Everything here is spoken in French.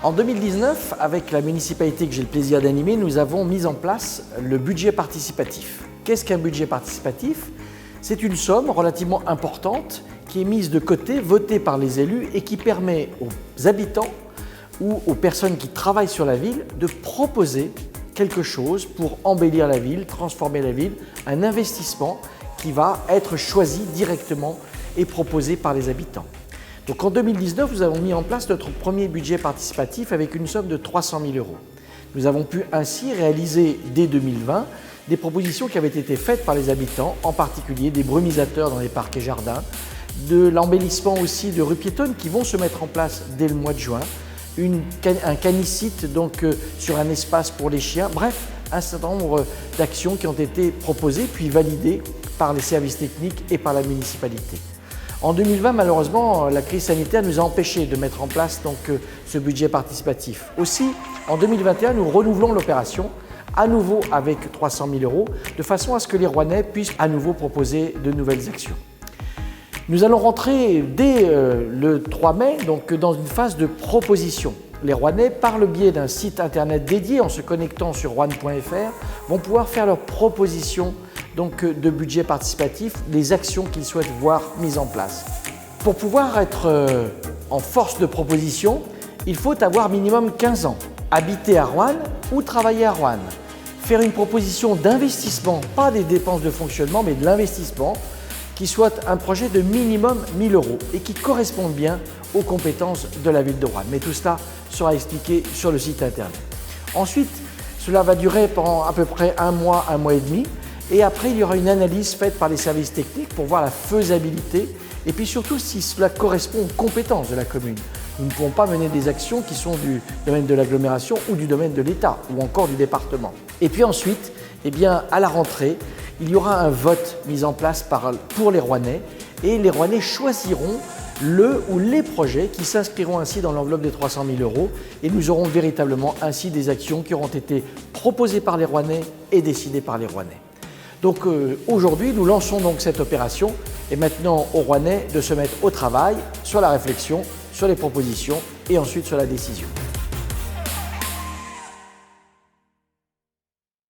En 2019, avec la municipalité que j'ai le plaisir d'animer, nous avons mis en place le budget participatif. Qu'est-ce qu'un budget participatif? C'est une somme relativement importante qui est mise de côté, votée par les élus et qui permet aux habitants ou aux personnes qui travaillent sur la ville de proposer quelque chose pour embellir la ville, transformer la ville, un investissement qui va être choisi directement et proposé par les habitants. Donc en 2019, nous avons mis en place notre premier budget participatif avec une somme de 300 000 €. Nous avons pu ainsi réaliser dès 2020 des propositions qui avaient été faites par les habitants, en particulier des brumisateurs dans les parcs et jardins, de l'embellissement aussi de rues piétonnes qui vont se mettre en place dès le mois de juin, un canicite sur un espace pour les chiens, bref, un certain nombre d'actions qui ont été proposées puis validées par les services techniques et par la municipalité. En 2020, malheureusement, la crise sanitaire nous a empêchés de mettre en place ce budget participatif. Aussi, en 2021, nous renouvelons l'opération, à nouveau avec 300 000 €, de façon à ce que les Rouennais puissent à nouveau proposer de nouvelles actions. Nous allons rentrer dès le 3 mai dans une phase de proposition. Les Rouennais, par le biais d'un site internet dédié, en se connectant sur roanne.fr, vont pouvoir faire leurs propositions de budget participatif, les actions qu'ils souhaitent voir mises en place. Pour pouvoir être en force de proposition, il faut avoir minimum 15 ans, habiter à Roanne ou travailler à Roanne, faire une proposition d'investissement, pas des dépenses de fonctionnement, mais de l'investissement, qui soit un projet de minimum 1 000 € et qui corresponde bien aux compétences de la ville de Roanne. Mais tout cela sera expliqué sur le site internet. Ensuite, cela va durer pendant à peu près un mois et demi. Et après, il y aura une analyse faite par les services techniques pour voir la faisabilité et puis surtout si cela correspond aux compétences de la commune. Nous ne pouvons pas mener des actions qui sont du domaine de l'agglomération ou du domaine de l'État ou encore du département. Et puis ensuite, à la rentrée, il y aura un vote mis en place pour les Rouennais et les Rouennais choisiront le ou les projets qui s'inscriront ainsi dans l'enveloppe des 300 000 € et nous aurons véritablement ainsi des actions qui auront été proposées par les Rouennais et décidées par les Rouennais. Donc aujourd'hui, nous lançons cette opération et maintenant aux Rouennais de se mettre au travail sur la réflexion, sur les propositions et ensuite sur la décision.